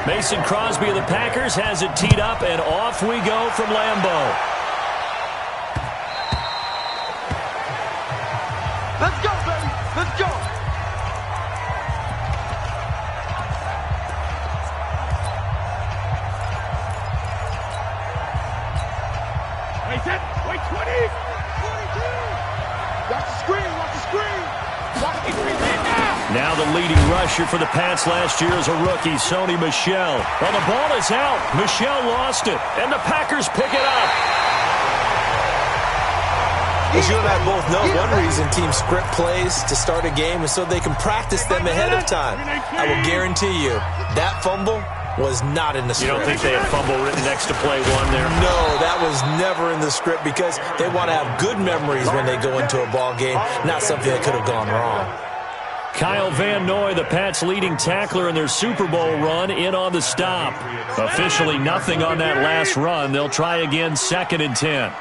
Mason Crosby of the Packers has it teed up, and off we go from Lambeau. Let's go, baby. Let's go. Wait, set. Wait, 20. 22. Watch the screen. Watch the screen. Watch the screen. Now the leading rusher for the Pats last year is a rookie, Sony Michel. Well, the ball is out. Michel lost it, and the Packers pick it up. As you and I both know, one reason teams script plays to start a game is so they can practice them ahead of time. I will guarantee you, that fumble was not in the script. You don't think they had fumble written next to play one there? No, that was never in the script because they want to have good memories when they go into a ball game, not something that could have gone wrong. Kyle Van Noy, the Pats' leading tackler in their Super Bowl run, in on the stop. Officially nothing on that last run. They'll try again, 2nd and 10.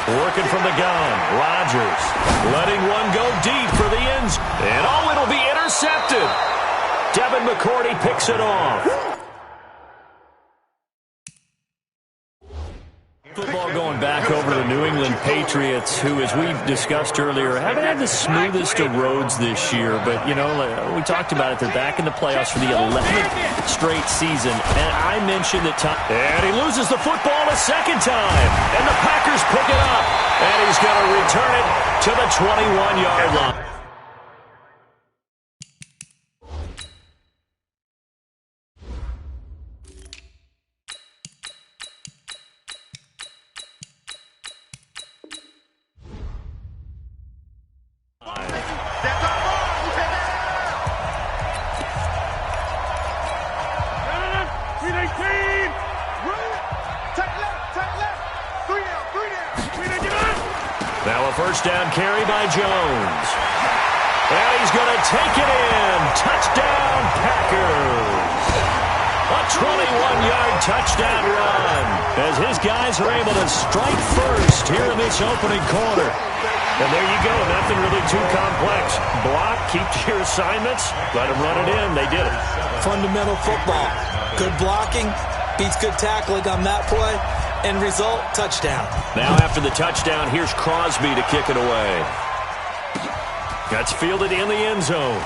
Working from the gun, Rodgers letting one go deep for the ends. And oh, it'll be intercepted. Devin McCourty picks it off. Football going back over to the New England Patriots, who, as we discussed earlier, haven't had the smoothest of roads this year. But, you know, we talked about it. They're back in the playoffs for the 11th straight season. And I mentioned that time. And he loses the football a second time. And the Packers pick it up. And he's going to return it to the 21-yard line. Now a first down carry by Jones. And he's going to take it in. Touchdown, Packers. A 21-yard touchdown run as his guys are able to strike first here in this opening quarter. And there you go. Nothing really too complex. Block, keep to your assignments, let them run it in. They did it. Fundamental football. Good blocking beats good tackling on that play. End result, touchdown. Now after the touchdown, here's Crosby to kick it away. That's fielded in the end zone.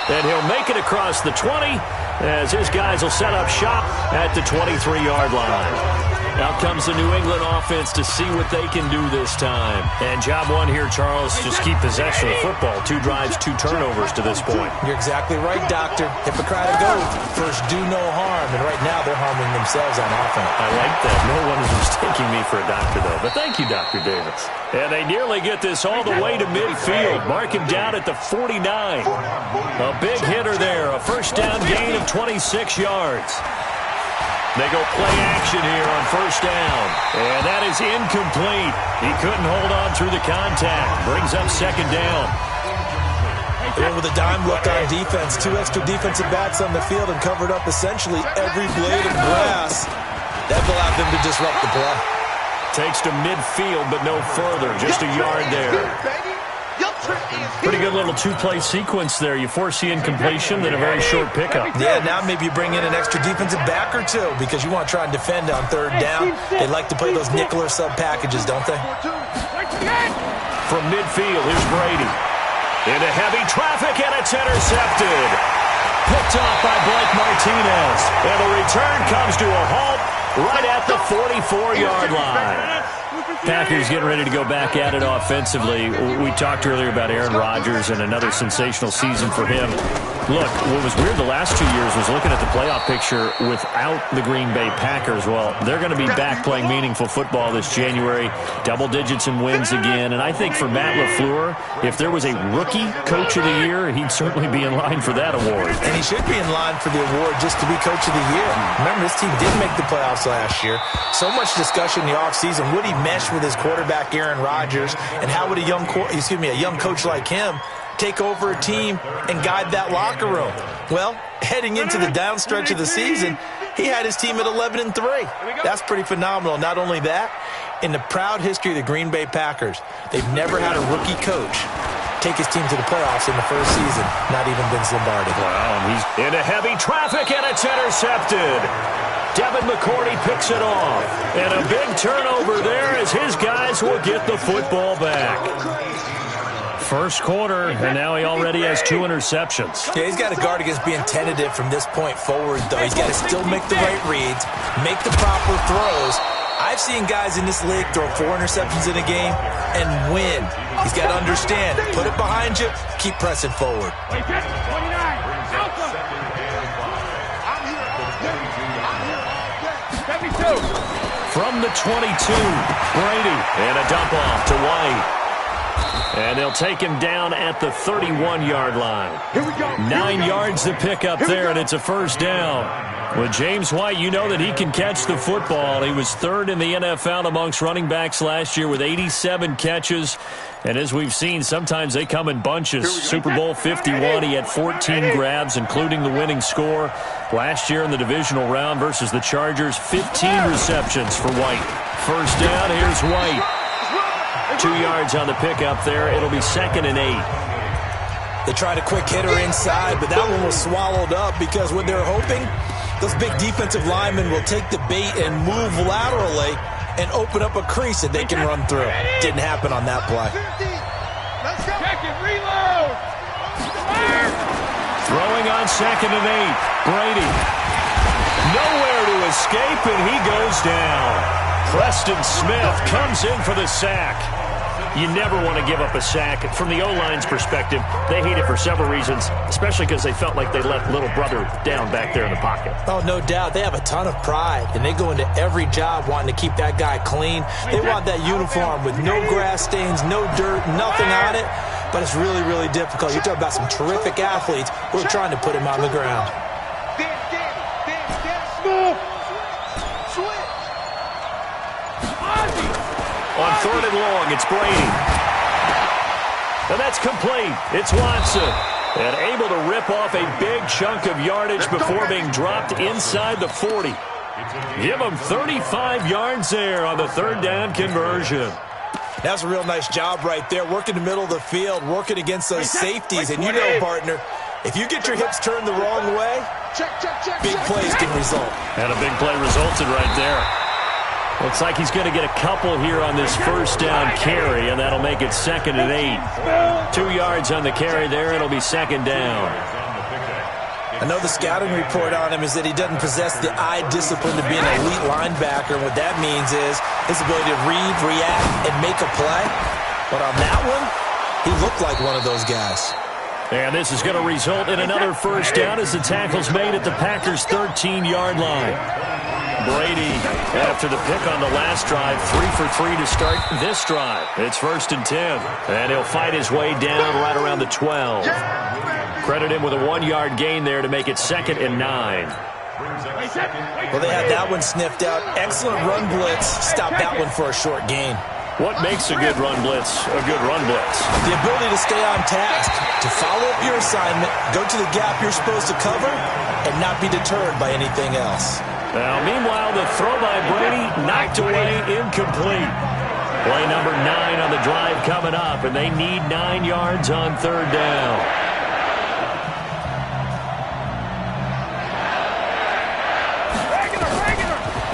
And he'll make it across the 20 as his guys will set up shop at the 23-yard line. Out comes the New England offense to see what they can do this time. And job one here, Charles, just keep possession of the football. 2 drives, 2 turnovers to this point. You're exactly right, Doctor. Hippocratic oath. First, do no harm. And right now, they're harming themselves on offense. I like that. No one is mistaking me for a doctor, though. But thank you, Dr. Davis. And they nearly get this all the way to midfield. Mark him down at the 49. A big hitter there. A first down gain of 26 yards. They go play action here on first down. And that is incomplete. He couldn't hold on through the contact. Brings up second down. And with a dime look on defense, 2 extra defensive backs on the field and covered up essentially every blade of grass. That allowed them to disrupt the play. Takes to midfield, but no further. Just a yard there. Pretty good little 2-play sequence there. You force the incompletion, then a very short pickup. Yeah, now maybe you bring in an extra defensive back or 2 because you want to try and defend on third down. They like to play those nickel or sub packages, don't they? From midfield, here's Brady. Into heavy traffic, and it's intercepted. Picked off by Blake Martinez. And the return comes to a halt right at the 44-yard line. Packers getting ready to go back at it offensively. We talked earlier about Aaron Rodgers and another sensational season for him. Look, what was weird the last 2 years was looking at the playoff picture without the Green Bay Packers. Well, they're going to be back playing meaningful football this January. Double digits in wins again. And I think for Matt LaFleur, if there was a rookie coach of the year, he'd certainly be in line for that award. And he should be in line for the award just to be coach of the year. Remember, this team did make the playoffs last year. So much discussion in the offseason. Would he mesh with his quarterback, Aaron Rodgers? And how would a young coach like him take over a team and guide that locker room? Well, heading into the down stretch of the season, he had his team at 11-3. That's pretty phenomenal. Not only that, in the proud history of the Green Bay Packers, they've never had a rookie coach take his team to the playoffs in the first season. Not even Vince Lombardi. Wow, and he's into heavy traffic, and it's intercepted. Devin McCourty picks it off. And a big turnover there as his guys will get the football back. First quarter, and now he already has 2 interceptions. Yeah, he's got to guard against being tentative from this point forward, though. He's got to still make the right reads, make the proper throws. I've seen guys in this league throw 4 interceptions in a game and win. He's got to understand, put it behind you, keep pressing forward. From the 22, Brady, and a dump off to White. And they'll take him down at the 31-yard line. 9 yards to pick up there, and it's a first down. With James White, you know that he can catch the football. He was 3rd in the NFL amongst running backs last year with 87 catches. And as we've seen, sometimes they come in bunches. Super Bowl 51, he had 14 grabs, including the winning score. Last year in the divisional round versus the Chargers, 15 receptions for White. First down, here's White. 2 yards on the pickup there. It'll be 2nd and 8. They tried a quick hitter inside, but that one was swallowed up because what they're hoping, those big defensive linemen will take the bait and move laterally and open up a crease that they can run through. Didn't happen on that play. Check it, reload. Throwing on 2nd and 8. Brady. Nowhere to escape, and he goes down. Preston Smith comes in for the sack. You never want to give up a sack. From the O-line's perspective, they hate it for several reasons, especially because they felt like they let little brother down back there in the pocket. Oh, no doubt. They have a ton of pride, and they go into every job wanting to keep that guy clean. They want that uniform with no grass stains, no dirt, nothing on it, but it's really, really difficult. You're talking about some terrific athletes who are trying to put him on the ground. On 3rd and long, it's Brady. And that's complete. It's Watson. And able to rip off a big chunk of yardage before being dropped inside the 40. Give him 35 yards there on the 3rd down conversion. That's a real nice job right there, working the middle of the field, working against those safeties. And you know, partner, if you get your hips turned the wrong way, big plays can result. And a big play resulted right there. Looks like he's going to get a couple here on this first down carry, and that'll make it 2nd and 8. 2 yards on the carry there. It'll be 2nd down. I know the scouting report on him is that he doesn't possess the eye discipline to be an elite linebacker. And what that means is his ability to read, react, and make a play. But on that one, he looked like one of those guys. And this is going to result in another first down as the tackle's made at the Packers' 13-yard line. Brady, after the pick on the last drive, 3 for 3 to start this drive. It's 1st and 10. And he'll fight his way down right around the 12. Credit him with a 1-yard gain there to make it 2nd and 9. Well, they had that one sniffed out. Excellent run blitz. Stopped that one for a short gain. What makes a good run blitz a good run blitz? The ability to stay on task, to follow up your assignment, go to the gap you're supposed to cover, and not be deterred by anything else. Now, meanwhile, the throw by Brady knocked away, incomplete. Play number 9 on the drive coming up, and they need 9 yards on 3rd down.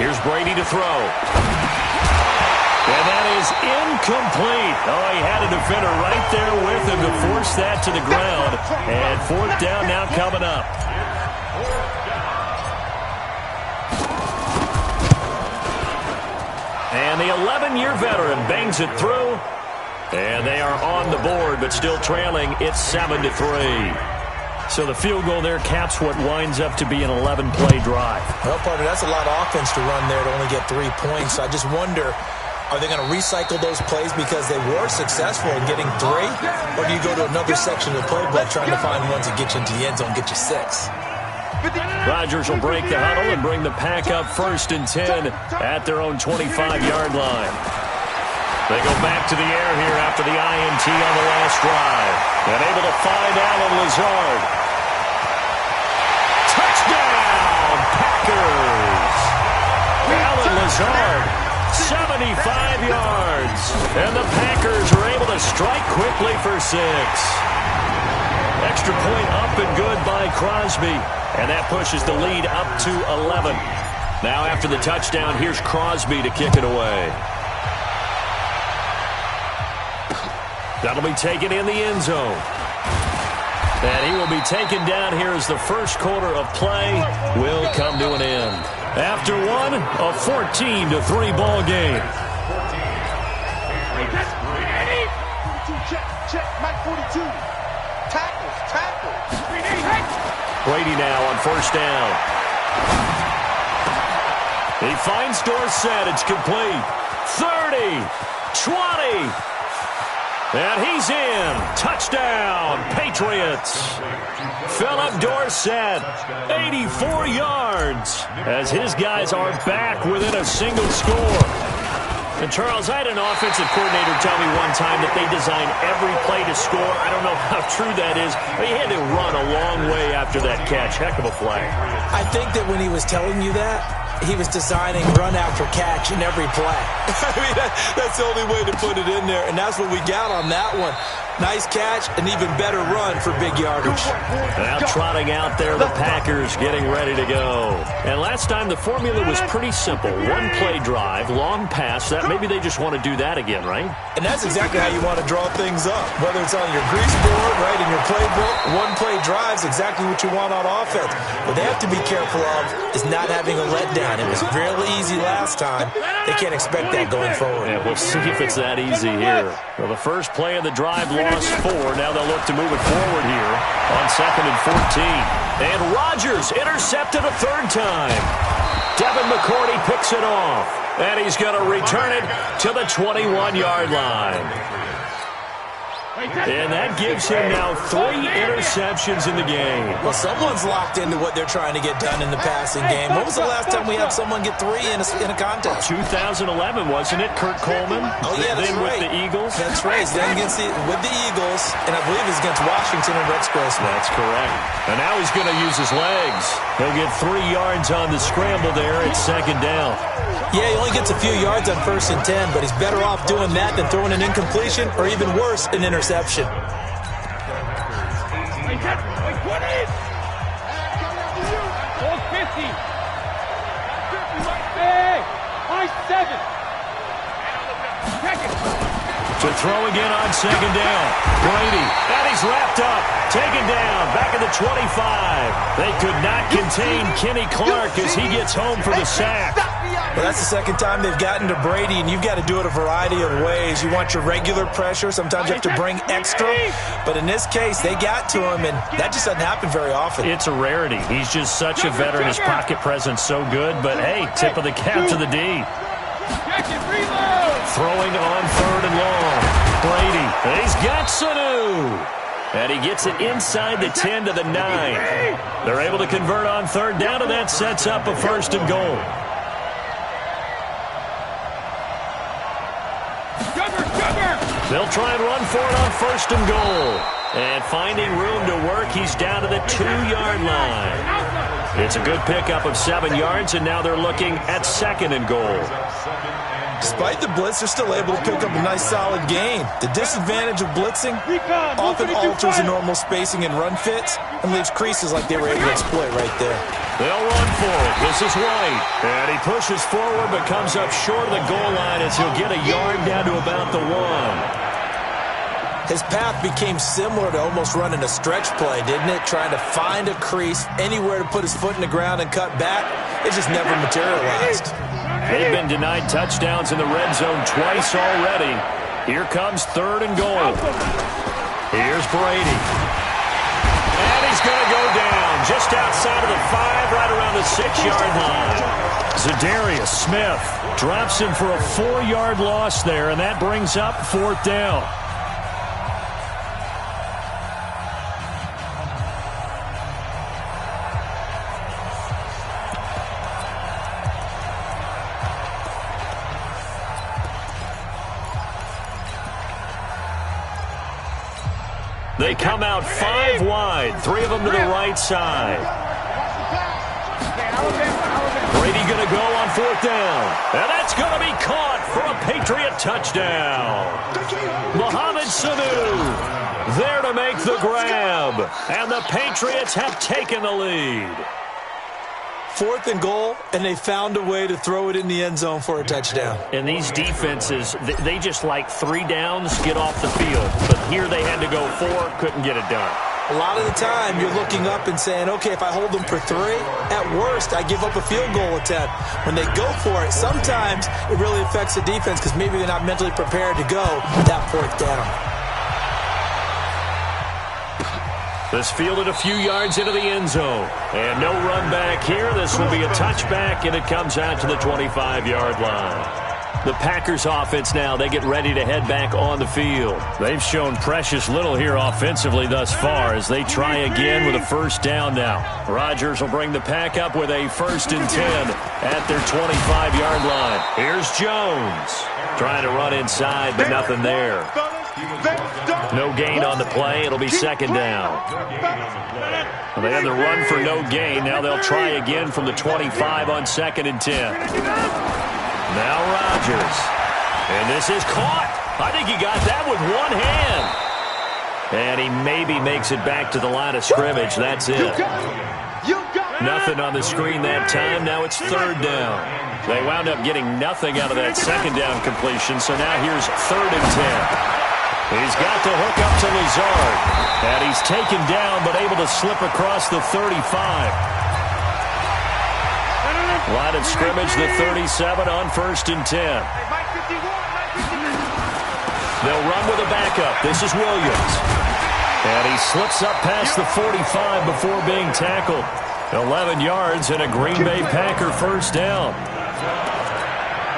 Here's Brady to throw. And that is incomplete. Oh, he had a defender right there with him to force that to the ground. And 4th down now coming up. And the 11-year veteran bangs it through. And they are on the board, but still trailing. It's 7-3. So the field goal there caps what winds up to be an 11-play drive. Well, partner, that's a lot of offense to run there to only get 3 points. So I just wonder, are they going to recycle those plays because they were successful in getting 3? Or do you go to another section of the playbook trying to find ones that get you into the end zone, get you 6? Rodgers will break the huddle and bring the pack up 1st and 10 at their own 25-yard line. They go back to the air here after the INT on the last drive. And able to find Allen Lazard. Touchdown, Packers! Allen Lazard, 75 yards. And the Packers are able to strike quickly for 6. Extra point up and good by Crosby. And that pushes the lead up to 11. Now after the touchdown, here's Crosby to kick it away. That'll be taken in the end zone. And he will be taken down here as the first quarter of play will come to an end. After one, a 14-3 ball game. Check, Mike 42. Tackles. Brady now on first down. He finds Dorsett. It's complete. 30, 20. And he's in. Touchdown, Patriots. Philip Dorsett, 84 yards, as his guys are back within a single score. And, Charles, I had an offensive coordinator tell me one time that they design every play to score. I don't know how true that is, but he had to run a long way after that catch. Heck of a play. I think that when he was telling you that, he was designing run after catch in every play. I mean, that's the only way to put it in there, and that's what we got on that one. Nice catch, an even better run for big yardage. Now trotting out there, the Packers getting ready to go. And last time the formula was pretty simple. One play drive, long pass. That maybe they just want to do that again, right? And that's exactly how you want to draw things up. Whether it's on your grease board, right, in your playbook, one play drive's exactly what you want on offense. What they have to be careful of is not having a letdown. It was real easy last time. They can't expect that going forward. Yeah, we'll see if it's that easy here. Well, the first play of the drive lost 4. Now they'll look to move it forward here on 2nd and 14. And Rodgers intercepted a third time. Devin McCourty picks it off. And he's going to return it to the 21-yard line. And that gives him now 3 interceptions in the game. Well, someone's locked into what they're trying to get done in the passing game. When was the last time we had someone get 3 in a contest? 2011, wasn't it? Kurt Coleman? Oh, yeah, that's then right. With the Eagles? That's right. Then with the Eagles, and I believe it's against Washington and Rex Grossman. That's correct. And now he's going to use his legs. He'll get 3 yards on the scramble there at 2nd down. Yeah, he only gets a few yards on 1st and 10, but he's better off doing that than throwing an incompletion or even worse, an interception. To throw again on 2nd down. Brady, and he's wrapped up. Taken down, back at the 25. They could not contain Kenny Clark as he gets home for the sack. Well, that's the second time they've gotten to Brady, and you've got to do it a variety of ways. You want your regular pressure. Sometimes you have to bring extra. But in this case, they got to him, and that just doesn't happen very often. It's a rarity. He's just such a veteran. His pocket presence so good. But, hey, tip of the cap to the D. Throwing on 3rd and long. Brady, he's got Sanu. And he gets it inside the 10 to the 9. They're able to convert on 3rd down, and that sets up a 1st and goal. They'll try and run for it on 1st and goal. And finding room to work, he's down to the 2-yard line. It's a good pickup of 7 yards, and now they're looking at 2nd and goal. Despite the blitz, they're still able to pick up a nice, solid gain. The disadvantage of blitzing often alters the normal spacing and run fits and leaves creases like they were able to exploit right there. They'll run for it. This is White. And he pushes forward but comes up short of the goal line as he'll get a yard down to about the 1. His path became similar to almost running a stretch play, didn't it? Trying to find a crease, anywhere to put his foot in the ground and cut back. It just never materialized. They've been denied touchdowns in the red zone twice already. Here comes 3rd and goal. Here's Brady. And he's going to go down just outside of the 5, right around the 6-yard line. Zadarius Smith drops him for a 4-yard loss there, and that brings up 4th down. They come out 5 wide, 3 of them to the right side. Brady going to go on 4th down. And that's going to be caught for a Patriot touchdown. Mohamed Sanu there to make the grab. And the Patriots have taken the lead. 4th and goal, and they found a way to throw it in the end zone for a touchdown. And these defenses, they just like 3 downs, get off the field. But here they had to go 4, couldn't get it done. A lot of the time, you're looking up and saying, okay, if I hold them for 3, at worst, I give up a field goal attempt. When they go for it, sometimes it really affects the defense because maybe they're not mentally prepared to go that 4th down. This fielded a few yards into the end zone. And no run back here. This will be a touchback, and it comes out to the 25-yard line. The Packers offense now, they get ready to head back on the field. They've shown precious little here offensively thus far as they try again with a 1st down now. Rodgers will bring the pack up with a 1st and 10 at their 25-yard line. Here's Jones trying to run inside, but nothing there. No gain on the play. It'll be 2nd down. Well, they had the run for no gain. Now they'll try again from the 25 on 2nd and 10. Now Rodgers. And this is caught. I think he got that with one hand. And he maybe makes it back to the line of scrimmage. That's it. Nothing on the screen that time. Now it's 3rd down. They wound up getting nothing out of that 2nd down completion. So now here's 3rd and 10. He's got the hook up to Lazard. And he's taken down but able to slip across the 35. Line of scrimmage, the 37 on 1st and 10. They'll run with a backup. This is Williams. And he slips up past the 45 before being tackled. 11 yards and a Green Bay Packer 1st down.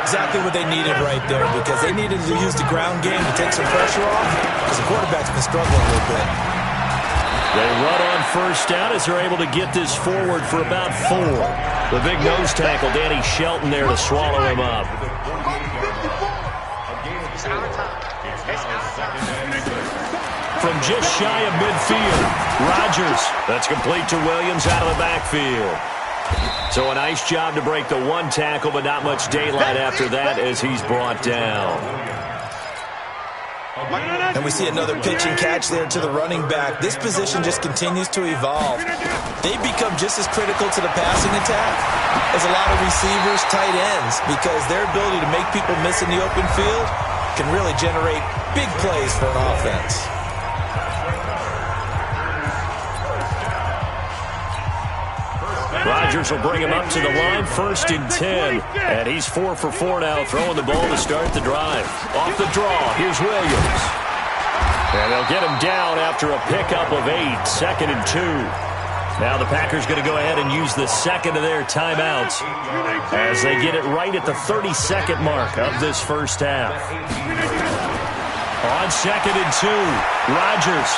Exactly what they needed right there because they needed to use the ground game to take some pressure off because the quarterback's been struggling a little bit. They run on 1st down as they're able to get this forward for about 4. The big nose tackle, Danny Shelton there to swallow him up. From just shy of midfield, Rodgers. That's complete to Williams out of the backfield. So a nice job to break the 1 tackle, but not much daylight after that as he's brought down. And we see another pitch and catch there to the running back. This position just continues to evolve. They become just as critical to the passing attack as a lot of receivers, tight ends, because their ability to make people miss in the open field can really generate big plays for an offense. Rodgers will bring him up to the line, 1st and 10. And he's 4 for 4 now, throwing the ball to start the drive. Off the draw, here's Williams. And they'll get him down after a pickup of 8, 2nd and 2. Now the Packers going to go ahead and use the 2nd of their timeouts as they get it right at the 32nd mark of this 1st half. On 2nd and 2, Rodgers.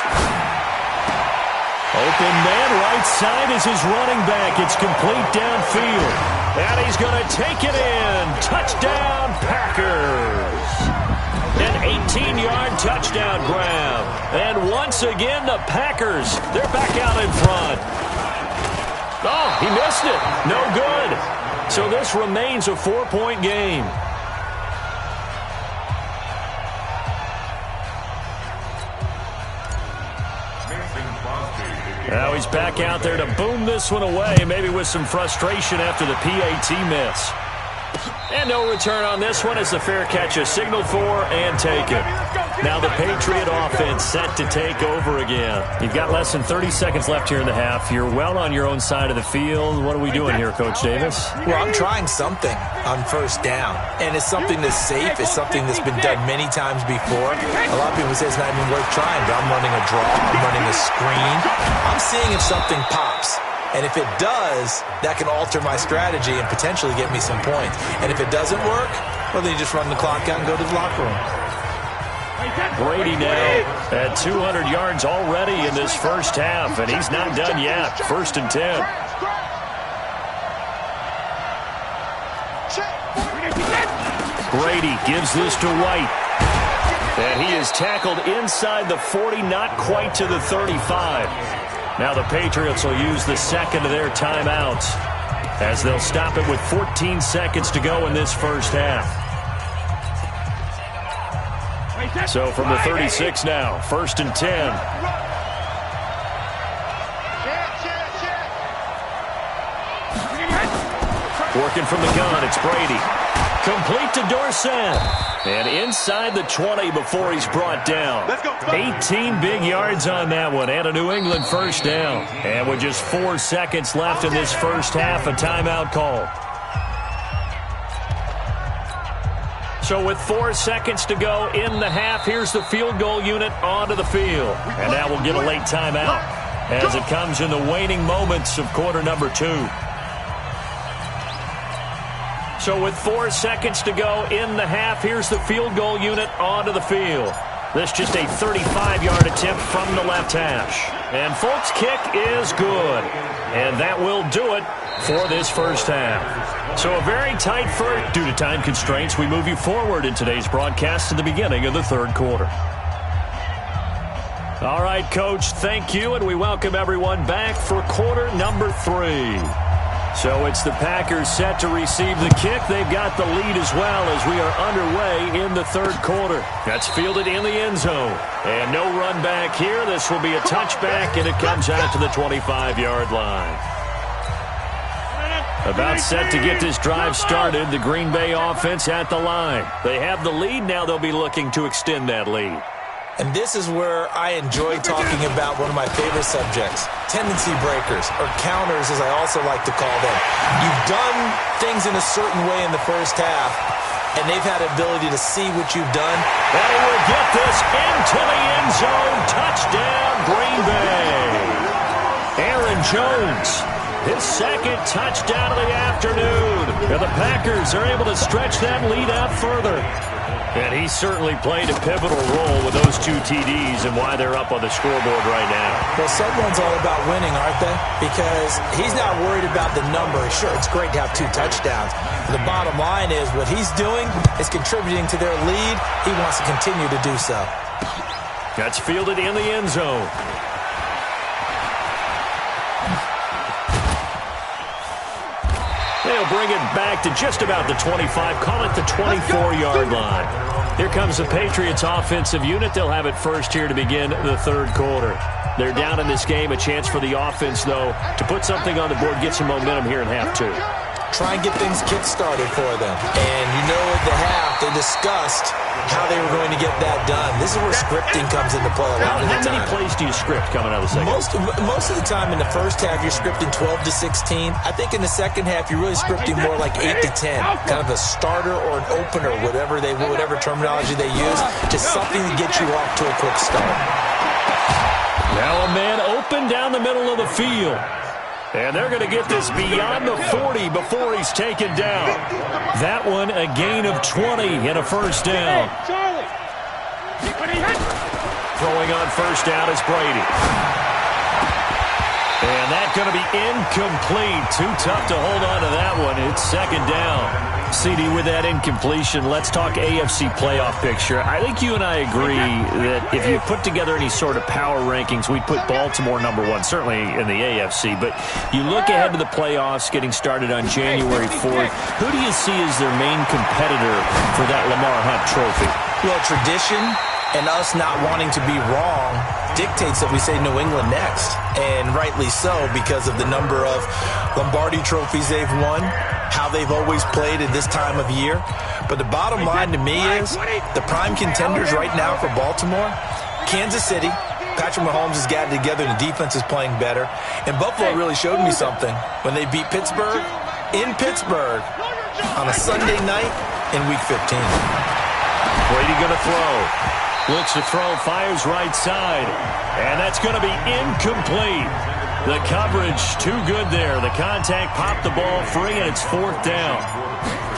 Open man, right side is his running back. It's complete downfield. And he's going to take it in. Touchdown, Packers. An 18-yard touchdown grab. And once again, the Packers, they're back out in front. Oh, he missed it. No good. So this remains a 4-point game. Now he's back out there to boom this one away, maybe with some frustration after the PAT miss. And no return on this one as the fair catch is signaled for and taken. Now the Patriot offense set to take over again. You've got less than 30 seconds left here in the half. You're well on your own side of the field. What are we doing here, Coach Davis? Well, I'm trying something on 1st down. And it's something that's safe. It's something that's been done many times before. A lot of people say it's not even worth trying, but I'm running a draw. I'm running a screen. I'm seeing if something pops. And if it does, that can alter my strategy and potentially get me some points. And if it doesn't work, well, then you just run the clock out and go to the locker room. Brady now at 200 yards already in this 1st half, and he's not done yet. 1st and 10. Brady gives this to White. And he is tackled inside the 40, not quite to the 35. Now the Patriots will use the 2nd of their timeouts. as they'll stop it with 14 seconds to go in this first half. So from the 36 now, 1st and 10. Working from the gun, it's Brady. Complete to Dorsett. And inside the 20 before he's brought down. 18 big yards on that one, and a New England first down. And with just 4 seconds left in this first half, a timeout call. So with 4 seconds to go in the half, here's the field goal unit onto the field. And now we'll get a late timeout as it comes in the waning moments of quarter number 2. So with 4 seconds to go in the half, here's the field goal unit onto the field. This just a 35-yard attempt from the left hash. And Folk's kick is good. And that will do it for this first half. So a very tight first. Due to time constraints, we move you forward in today's broadcast to the beginning of the third quarter. All right, Coach, thank you, and we welcome everyone back for quarter number 3. So it's the Packers set to receive the kick. They've got the lead as well as we are underway in the third quarter. That's fielded in the end zone. And no run back here. This will be a touchback, and it comes out to the 25-yard line. About set to get this drive started, the Green Bay offense at the line. They have the lead. Now they'll be looking to extend that lead. And this is where I enjoy talking about one of my favorite subjects, tendency breakers, or counters as I also like to call them. You've done things in a certain way in the first half, and they've had the ability to see what you've done. They will get this into the end zone. Touchdown, Green Bay. Aaron Jones, his second touchdown of the afternoon. And the Packers are able to stretch that lead out further. And he certainly played a pivotal role with those 2 TDs and why they're up on the scoreboard right now. Well, someone's all about winning, aren't they? Because he's not worried about the number. Sure, it's great to have 2 touchdowns. The bottom line is what he's doing is contributing to their lead. He wants to continue to do so. That's fielded in the end zone. They'll bring it back to just about the 25, call it the 24-yard line. Here comes the Patriots offensive unit. They'll have it first here to begin the third quarter. They're down in this game. A chance for the offense, though, to put something on the board, get some momentum here in half 2. Try and get things kick-started for them. And you know at the half, they discussed how they were going to get that done. This is where scripting comes into play a lot of the time. How many plays do you script coming out of the second? Most of the time in the first half, you're scripting 12 to 16. I think in the second half, you're really scripting more like 8 to 10. Kind of a starter or an opener, whatever terminology they use. Just something to get you off to a quick start. Now a man open down the middle of the field. And they're going to get this beyond the 40 before he's taken down. That one a gain of 20 and a first down. Throwing on first down is Brady. And that's going to be incomplete. Too tough to hold on to that one. It's second down. CD, with that incompletion, let's talk AFC playoff picture. I think you and I agree that if you put together any sort of power rankings, we'd put Baltimore number 1, certainly in the AFC. But you look ahead to the playoffs getting started on January 4th. Who do you see as their main competitor for that Lamar Hunt trophy? Well, tradition and us not wanting to be wrong dictates that we say New England next. And rightly so, because of the number of Lombardi trophies they've won, how they've always played at this time of year. But the bottom line to me is the prime contenders right now for Baltimore, Kansas City. Patrick Mahomes has got it together and the defense is playing better. And Buffalo really showed me something when they beat Pittsburgh in Pittsburgh on a Sunday night in Week 15. Brady going to throw. Looks to throw, fires right side. And that's going to be incomplete. The coverage too good there. The contact popped the ball free, and it's fourth down.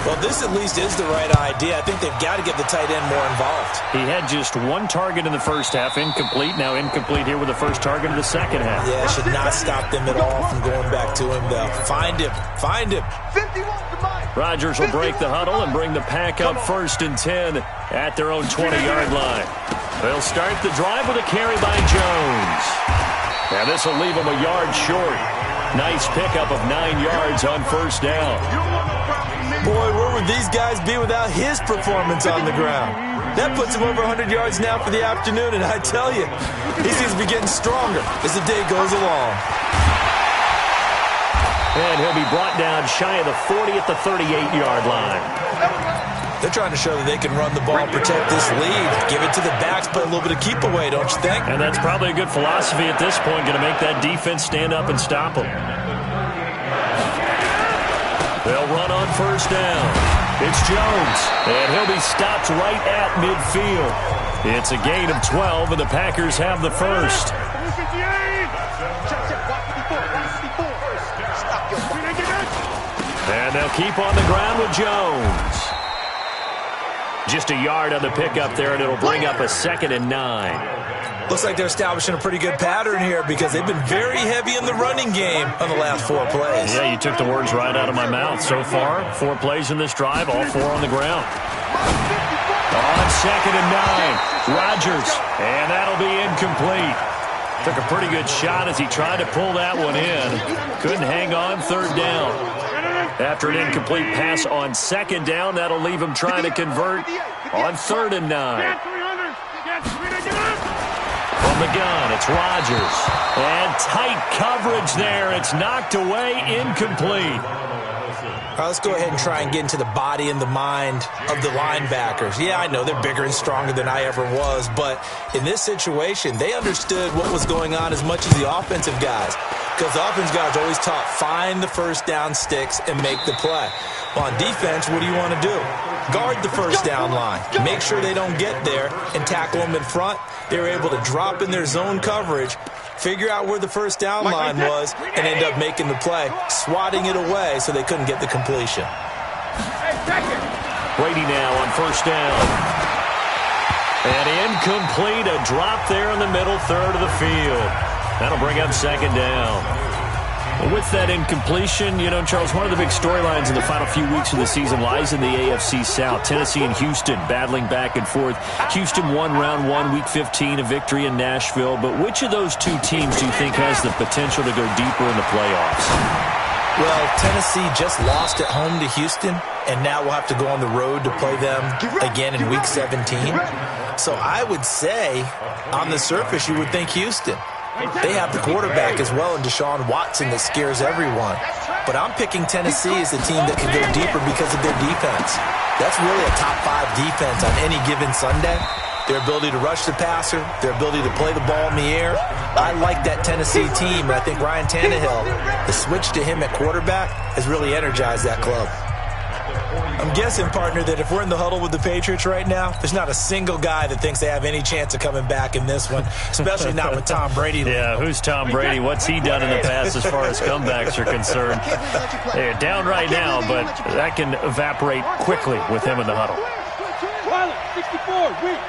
Well, this at least is the right idea. I think they've got to get the tight end more involved. He had just 1 target in the first half, incomplete. Now incomplete here with the first target of the second half. Yeah, should not stop them at all from going back to him, though. Find him. Find him. Rodgers will break the huddle and bring the pack up first and 10 at their own 20-yard line. They'll start the drive with a carry by Jones. Now this will leave them a yard short. Nice pickup of 9 yards on first down. Boy, where would these guys be without his performance on the ground? That puts him over 100 yards now for the afternoon, and I tell you, he seems to be getting stronger as the day goes along. And he'll be brought down shy of the 40 at the 38-yard line. They're trying to show that they can run the ball and protect this lead. Give it to the backs, play a little bit of keep away, don't you think? And that's probably a good philosophy at this point, going to make that defense stand up and stop them. They'll run on first down. It's Jones, and he'll be stopped right at midfield. It's a gain of 12, and the Packers have the first. And they'll keep on the ground with Jones. Just a yard on the pickup there, and it'll bring up a 2nd and 9. Looks like they're establishing a pretty good pattern here because they've been very heavy in the running game on the last 4 plays. Yeah, you took the words right out of my mouth. So far, 4 plays in this drive, all 4 on the ground. On 2nd and 9, Rodgers, and that'll be incomplete. Took a pretty good shot as he tried to pull that one in. Couldn't hang on 3rd down. After an incomplete pass on 2nd down, that'll leave him trying to convert on 3rd and 9. From the gun, it's Rodgers. And tight coverage there. It's knocked away, incomplete. All right, let's go ahead and try and get into the body and the mind of the linebackers. Yeah, I know they're bigger and stronger than I ever was, but in this situation, they understood what was going on as much as the offensive guys. Because the offensive guys always taught, find the first down sticks and make the play. Well, on defense, what do you want to do? Guard the first down line. Make sure they don't get there and tackle them in front. They were able to drop in their zone coverage, figure out where the first down line was, and end up making the play, swatting it away so they couldn't get the completion. Brady now on first down. And incomplete, a drop there in the middle third of the field. That'll bring up 2nd down. Well, with that incompletion, you know, Charles, one of the big storylines in the final few weeks of the season lies in the AFC South. Tennessee and Houston battling back and forth. Houston won round 1, week 15, a victory in Nashville. But which of those 2 teams do you think has the potential to go deeper in the playoffs? Well, Tennessee just lost at home to Houston, and now we'll have to go on the road to play them again in week 17. So I would say, on the surface, you would think Houston. They have the quarterback as well in Deshaun Watson that scares everyone. But I'm picking Tennessee as the team that can go deeper because of their defense. That's really a top 5 defense on any given Sunday. Their ability to rush the passer, their ability to play the ball in the air. I like that Tennessee team, and I think Ryan Tannehill, the switch to him at quarterback, has really energized that club. I'm guessing, partner, that if we're in the huddle with the Patriots right now, there's not a single guy that thinks they have any chance of coming back in this one, especially not with Tom Brady. Yeah, who's Tom Brady? What's he done in the past as far as comebacks are concerned? They're down right now, but that can evaporate quickly with him in the huddle. 64, wait.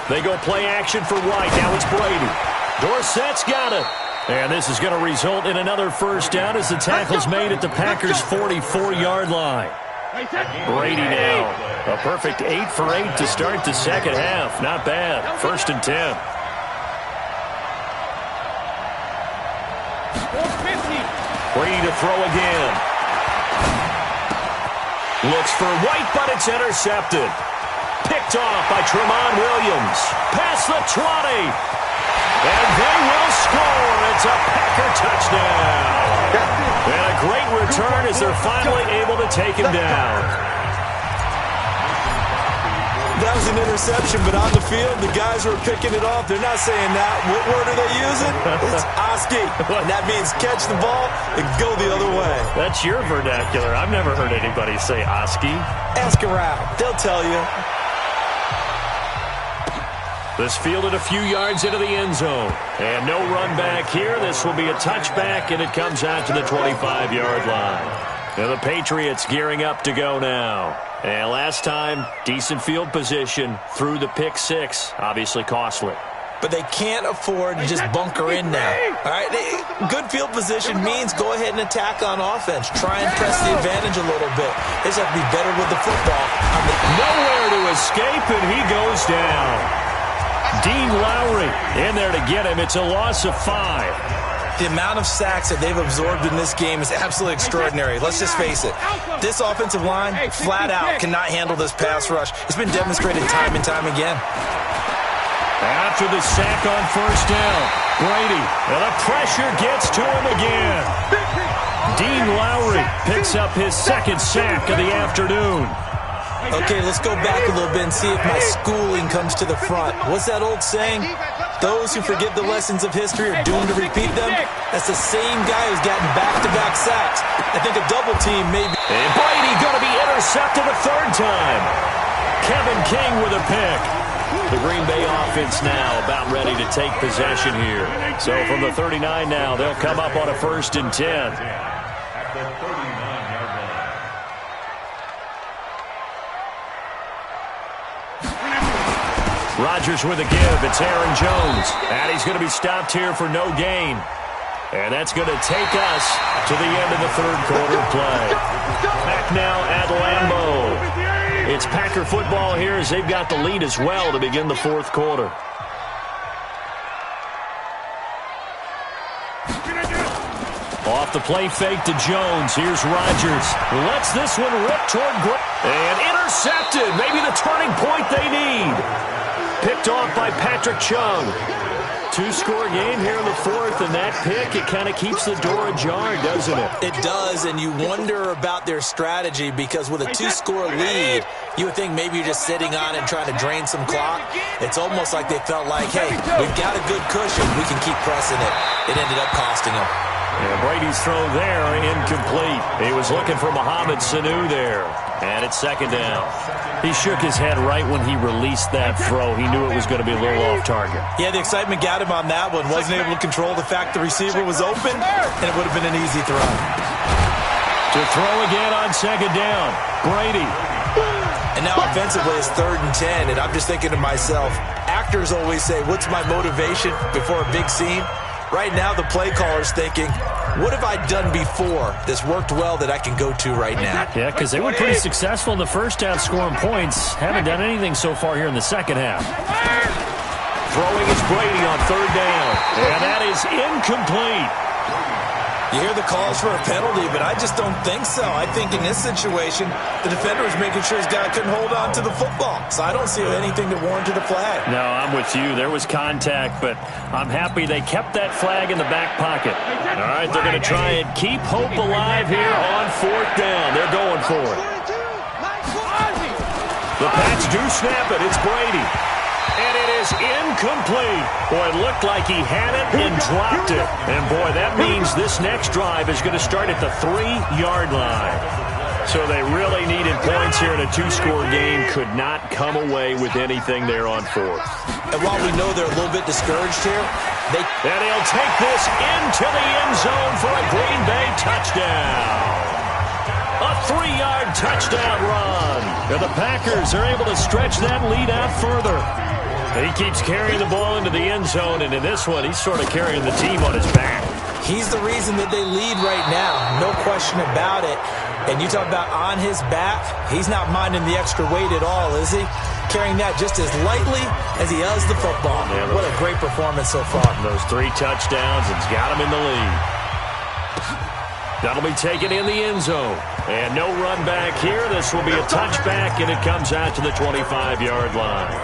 They go play action for White. Now it's Brady. Dorsett's got it. And this is going to result in another first down as the tackle's made at the Packers' 44-yard line. Brady now. A perfect 8 for 8 to start the second half. Not bad. 1st and 10. Brady to throw again. Looks for White, but it's intercepted. Picked off by Tremont Williams. Past the 20. And they will score. It's a Packer touchdown. And a great return as they're finally able to take him down. That was an interception, but on the field, the guys who are picking it off, they're not saying that. What word are they using? It's Oski. And that means catch the ball and go the other way. That's your vernacular. I've never heard anybody say Oski. Ask around. They'll tell you. This fielded a few yards into the end zone. And no run back here. This will be a touchback, and it comes out to the 25-yard line. Now the Patriots gearing up to go now. And last time, decent field position through the pick 6. Obviously costly. But they can't afford to just bunker in now. All right, good field position means go ahead and attack on offense. Try and press the advantage a little bit. They just have to be better with the football. Nowhere to escape, and he goes down. Dean Lowry in there to get him. It's a loss of 5. The amount of sacks that they've absorbed in this game is absolutely extraordinary. Let's just face it. This offensive line, flat out, cannot handle this pass rush. It's been demonstrated time and time again. After the sack on first down, Brady, and the pressure gets to him again. Dean Lowry picks up his second sack of the afternoon. Okay, let's go back a little bit and see if my schooling comes to the front. What's that old saying? Those who forget the lessons of history are doomed to repeat them. That's the same guy who's gotten back-to-back sacks. I think a double team may be... And Brady going to be intercepted a third time. Kevin King with a pick. The Green Bay offense now about ready to take possession here. So from the 39 now, they'll come up on a 1st and 10. Rodgers with a give. It's Aaron Jones. And he's going to be stopped here for no gain. And that's going to take us to the end of the third quarter play. Back now at Lambeau. It's Packer football here as they've got the lead as well to begin the fourth quarter. Off the play fake to Jones. Here's Rodgers. Lets this one rip toward and intercepted. Maybe the turning point they need. Picked off by Patrick Chung. 2-score game here in the fourth, and that pick, it kind of keeps the door ajar, doesn't it? It does, and you wonder about their strategy because with a 2-score lead, you would think maybe you're just sitting on it and trying to drain some clock. It's almost like they felt like, hey, we've got a good cushion. We can keep pressing it. It ended up costing them. Yeah, Brady's throw there, incomplete. He was looking for Mohamed Sanu there. And it's second down. He shook his head right when he released that throw. He knew it was going to be a little off target. Yeah, the excitement got him on that one. Wasn't able to control the fact the receiver was open, and it would have been an easy throw. To throw again on second down, Brady. And now offensively it's 3rd and 10, and I'm just thinking to myself, actors always say, what's my motivation before a big scene? Right now the play caller's thinking, what have I done before that's worked well that I can go to right now? Yeah, because they were pretty successful in the first half scoring points. Haven't done anything so far here in the second half. Throwing is Brady on 3rd down. And that is incomplete. You hear the calls for a penalty, but I just don't think so. I think in this situation, the defender was making sure his guy couldn't hold on to the football. So I don't see anything that warranted a flag. No, I'm with you. There was contact, but I'm happy they kept that flag in the back pocket. All right, they're going to try and keep hope alive here on 4th down. They're going for it. The Pats do snap it. It's Brady. And it is incomplete. Boy, it looked like he had it and dropped it. And, boy, that means this next drive is going to start at the 3-yard line. So they really needed points here in a 2-score game. Could not come away with anything there on 4th. And while we know they're a little bit discouraged here, and he'll take this into the end zone for a Green Bay touchdown. A 3-yard touchdown run. And the Packers are able to stretch that lead out further. He keeps carrying the ball into the end zone, and in this one, he's sort of carrying the team on his back. He's the reason that they lead right now, no question about it. And you talk about on his back, he's not minding the extra weight at all, is he? Carrying that just as lightly as he does the football. Yeah, what a great performance so far. Those 3 touchdowns, it's got him in the lead. That'll be taken in the end zone. And no run back here. This will be a touchback, and it comes out to the 25-yard line.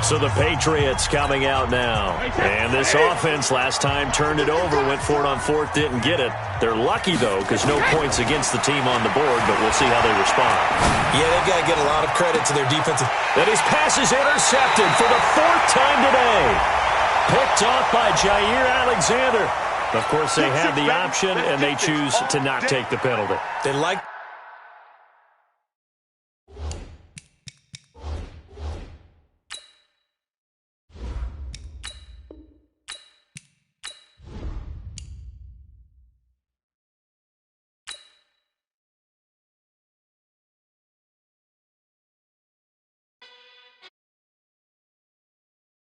So the Patriots coming out now. And this offense last time turned it over, went for it on 4th, didn't get it. They're lucky, though, because no points against the team on the board, but we'll see how they respond. Yeah, they've got to get a lot of credit to their defensive. And his pass is intercepted for the 4th time today. Picked off by Jair Alexander. Of course, they had the option, and they choose to not take the penalty. They like...